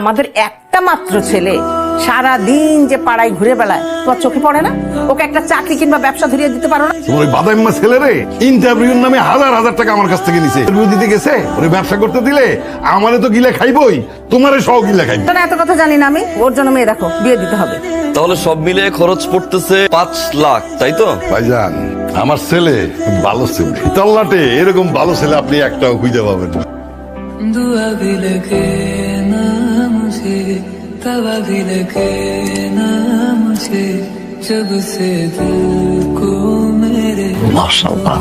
আমাদের একটা মাত্র ছেলে সারা দিন যে পাড়ায় ঘুরে বেড়ায়, তোমার চোখে পড়ে না? ওকে একটা চাকরি কিংবা ব্যবসা ধরিয়ে দিতে পারো না? তোমার ওই বাদাইম্মা ছেলেরে ইন্টারভিউর নামে হাজার হাজার টাকা আমার কাছ থেকে নিছে। ইন্টারভিউ দিতে গেছে, ওরে ব্যবসা করতে দিলে আমারে তো গিলে খাইবই, তোমারে সহ গিলে খাইব। এত কথা জানি না আমি। ওর জন্য মেয়ে দেখো, বিয়ে দিতে হবে। তাহলে সব মিলে খরচ পড়তেছে 5 লাখ, তাই তো? ভাইজান, আমার ছেলে ভালো ছেলে, তল্লাটে এরকম ভালো ছেলে আপনি একটাও খুঁজে পাবেন না। दुआ भी लगे ना मुझे, तवा भी लगे ना मुझे, जब से दिल को मेरे মাশাআল্লাহ।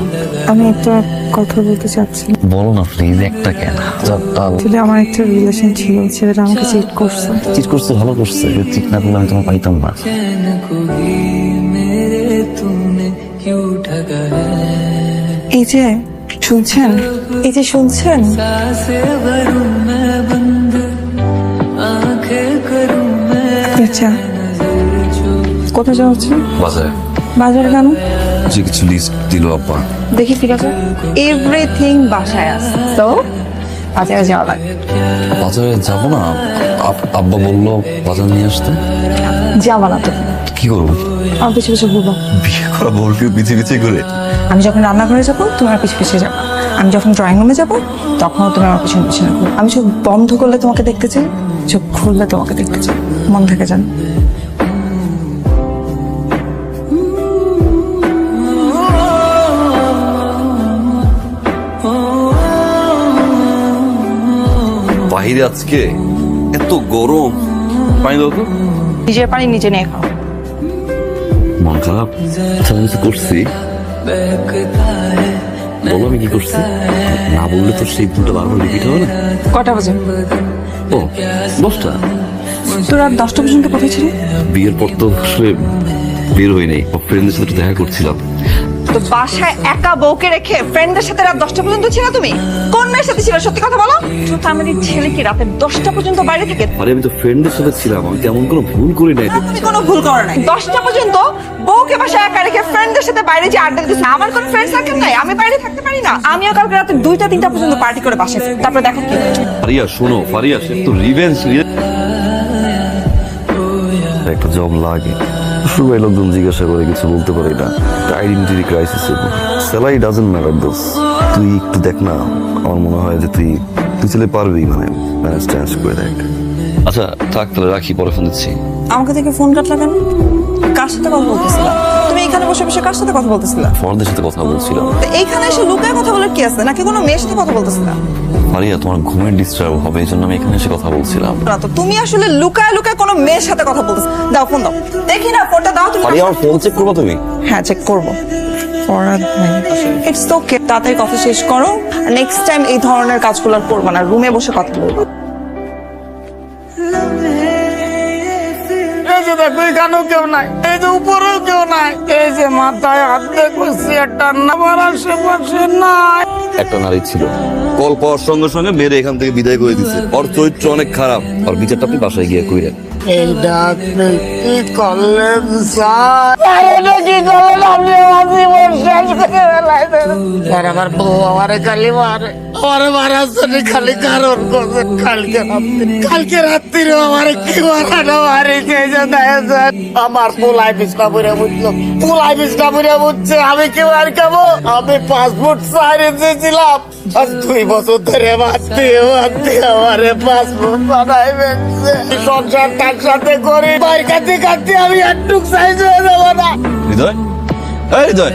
আমি একটা কথা বলতে চাচ্ছি। বলো না প্লিজ, একটা কেন? আসলে আমার একটা রিলেশন ছিল, ছেলেটা আমাকে চিট করছে। চিট করছে, ভালো করছে। চিট না করলে আমি তোমার পাইতাম না। चैन को भी मेरे तूने क्यों ठगा है। এই যে শুনছেন, এই যে শুনছেন, सांसें भरूं मैं बंद, आंखें करूं मैं আচ্ছা नजर जो কোথায় যাওয়া হচ্ছে? বাজারে বাজারে কেন? যে কিছু লিস্ট দিল আব্বা। দেখি ঠিক আছে, এভরিথিং বাসায় আছে, তো বাজারে যাওয়া লাগে। বাজারে যাবো না, আব্বা বললো বাজার নিয়ে আসতে। যাওয়া না তো কি করবো? আমার পিছু পিছু ঘুরবো। বিয়ে করা বউকে পিছিয়ে পিছিয়ে করে? আমি যখন রান্নাঘরে যাবো তুমি আমার পিছু পিছিয়ে যাবো, আমি যখন ড্রয়িং রুমে যাবো তখনও তুমি আমার পিছনে পিছনে ঘুরো। আমি চোখ বন্ধ করলে তোমাকে দেখতে চাই, চোখ খুললে তোমাকে দেখতে চাই। মন থেকে যান। বাইরে আজকে এত গরম, পানি দাও তো। নিজের পানি নিজে নিয়ে খাও। মন খারাপ? আচ্ছা, আমি কিছু করছি? बहकता है বলো আমি কি করছি। না বললে তো সেই ভুলটা বারবার রিপিট হবে না। কটা বাজে? ও 10টা। তোর রাত 10টা পর্যন্ত কোথায় ছিল? বিয়ের পর তো আসলে বের হই নাই, ফ্রেন্ডদের সাথে দেখা করছিলাম। তো বাসায় একা বউকে রেখে ফ্রেন্ডদের সাথে রাত 10টা পর্যন্ত ছিল তুমি? কোন মেয়ের সাথে ছিল সত্যি কথা বলো? তো তার মানে ছেলে কি রাতে 10টা পর্যন্ত বাইরে থাকে? আরে আমি তো ফ্রেন্ডদের সাথে ছিলাম, আমি তেমন কোনো ভুল করি নাই। তুমি কোনো ভুল করো নাই। 10টা পর্যন্ত বউকে বাসায় একা রেখে ফ্রেন্ডদের সাথে বাইরে যে আড্ডা দিতেছে। আমার কোনো ফ্রেন্ড সার্কেল নাই, আমি বাইরে থাকতে পারি না? আমিও কালকে রাতে 2টা 3টা পর্যন্ত পার্টি করে বাসায় ফিরি। তারপর দেখো কি ফারিয়া শোনো, ফারিয়া সে তো রিভেঞ্জ। একটা জব লাগে, সবাই লোকজন জিজ্ঞাসা করে কিছু বলতে পারে না। Identity crisis. Salary doesn't matter দোস। তুই একটু দেখ না, আমার মনে হয় যে তুই ছেলে পারবি, মানে ম্যানেজ ট্যানেজ করে দেখ। আচ্ছা থাক, তাহলে রাখি, পরে ফোন দিচ্ছি। আমাকে দেখে ফোন কাটলা কেন? কার সাথে কথা বলতেছিলা তুমি? এখানে বসে বসে কার সাথে কথা বলতেছিলা? ফরদের সাথে কথা বলছিলাম। তো এইখানে এসে লুকায় কথা বলার কি আছে? নাকি কোনো মেয়ের সাথে কথা বলতেছিলা? ফারিয়া তোমার ঘুমের ডিস্টার্ব হবে, এই জন্য আমি এখানে এসে কথা বলছিলাম। না তো তুমি আসলে লুকায় লুকায় কোনো মেয়ের সাথে কথা বলতেছ। দাও ফোন দাও, দেখি না ফোনটা দাও তুমি। ফারিয়া আমার ফোন চেক করবো তুমি? হ্যাঁ চেক করবো। ইটস ওকে, তাড়াতাড়ি কথা শেষ করো। নেক্সট টাইম এই ধরনের কাজগুলো আর করবে না, রুমে বসে কথা বলবো। এই যে দেখো, এখানেও কেউ নাই, এই যে উপরেও কেউ নাই, এই যে মাথায় হাত দেখো, চেয়ারটা আমার আশেপাশে নাই। একটা নারী ছিল, কল পাওয়ার সঙ্গে সঙ্গে মেরে এখান থেকে বিদায় করে দিছে। ওর চরিত্র অনেক খারাপ, আর বিচারটা আপনি বাসায় গিয়ে কইরেন। এই ডাক্তার কি করলেন স্যার? এটা কি করলেন আপনি? আমার জীবন শেষ করে ফেলাইছেন। স্যার আমার বউ আমারে খালি মারে, আমারে মারার জন্য খালি কারণ করছেন। কালকে রাত্রিরে আমারে কি মারানো মারিছে যে দেখেছেন। আমার পোলাই বিছনা পরে বুঝলো, পোলাই বিছনা পরে বুঝছে। আমি কি মার খাবো? আমি পাসপোর্ট সাইরে দিয়েছিলাম, আজ 2 বছর ধরে বাঁচতে আমারে পাসপোর্ট বানাইবেন। সংসার তার সাথে করে বাইর কাছে কাটতে আমি একটু সাইজ হয়ে যাবো না। হৃদয়, এই হৃদয়,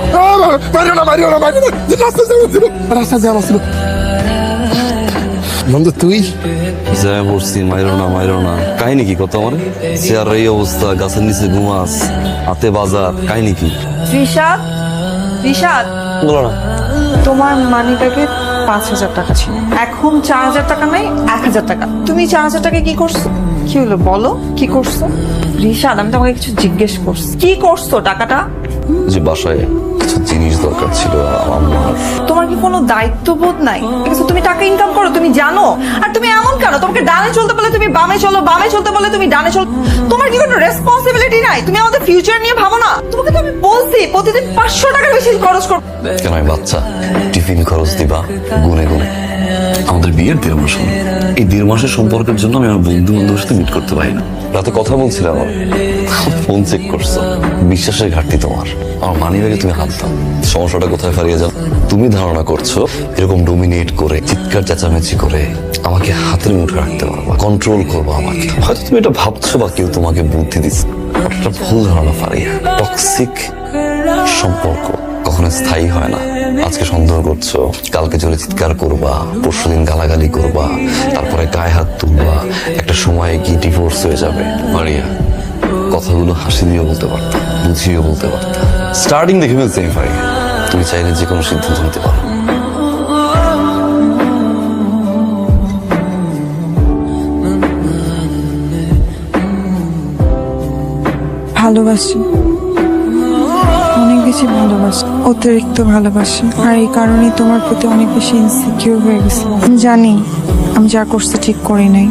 বন্ধু তুই যাই বলছি মাইরো না। কাহিনী কি কত আমার? চেয়ার এই অবস্থা, গাছের নিচে ঘুমাস, হাতে বাজার, কাহিনী কি? রিশাদ, রিশাদ, বলো না। তোমার মানি ব্যাগে 5,000 টাকা ছিল, এখন 4,000 টাকা নাই, 1,000 টাকা। তুমি 4,000 টাকা কি করছো? কি হলো বলো, কি করছো? রিশাদ, আমি তোমাকে কিছু জিজ্ঞেস করছি, কি করছো টাকাটা? যে বাসায় কিছু জিনিস দরকার ছিল আমার। তোমার কি কোনো দায়িত্ববোধ নাই? ঠিক আছে, তুমি টাকা ইনকাম করো, তুমি জানো, আর তুমি এমন কেন? তোমাকে ডানে চলতে বলে তুমি বামে চলো, বামে চলতে বলে তুমি ডানে চলো। তোমার কি কোনো রেসপন্সিবিলিটি নাই? তুমি আমাদের ফিউচার নিয়ে ভাবো না? তোমাকে তো আমি বলছি প্রতিদিন 500 টাকা বেশি খরচ করো। কেন আমি বাচ্চা? টিফিন খরচ দিবা গুনে গুনে, আমাদের বিয়ের 1.5 মাস হলো। এই 1.5 মাসের সম্পর্কের জন্য আমি আমার বন্ধু বান্ধবের সাথে মিট করতে পারি না। রাতে কথা বলছিলাম, ফোন চেক করছো, বিশ্বাসের ঘাটতি তোমার। আমার মানি ব্যাগে তুমি হাত দাও, সমস্যাটা কোথায় হারিয়ে যাও? তুমি ধারণা করছো এরকম ডোমিনেট করে, চিৎকার চেঁচামেচি করে আমাকে হাতের মুঠে রাখতে পারবা, কন্ট্রোল করবো আমাকে। হয়তো তুমি এটা ভাবছো বা কেউ তোমাকে বুদ্ধি দিচ্ছে, একটা ভুল ধারণা ফারিয়া। টক্সিক সম্পর্ক কখনো স্থায়ী হয় না। আজকে সন্দেহ করছো, কালকে জোরে চিৎকার করবা, পরশুদিন গালাগালি করবা, তারপরে গায়ে হাত তুলবা, একটা সময় গিয়ে ডিভোর্স হয়ে যাবে। মারিয়া, কথাগুলো হাসি দিয়ে বলতে পারতা, বুঝিয়ে বলতে পারতা। স্টার্টিং দেখে ফেলছি আমি ফারিয়া, তুমি চাইলে যে কোনো সিদ্ধান্ত নিতে পারো। ভালোবাসি, অনেক বেশি ভালোবাসি, অতিরিক্ত ভালোবাসি। আর এই কারণেই তোমার প্রতি অনেক বেশি ইনসিকিউর হয়ে গেছি। আমি জানি আমি যা করছি ঠিক করি নাই।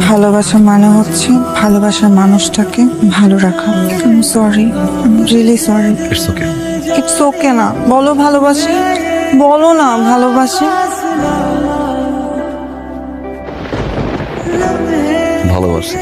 ভালোবাসা মানে হচ্ছে ভালোবাসার মানুষটাকে ভালো রাখা। Sorry, really sorry. It's okay. It's okay না, বলো ভালোবাসি, বলো না ভালোবাসি। ভালোবাসি।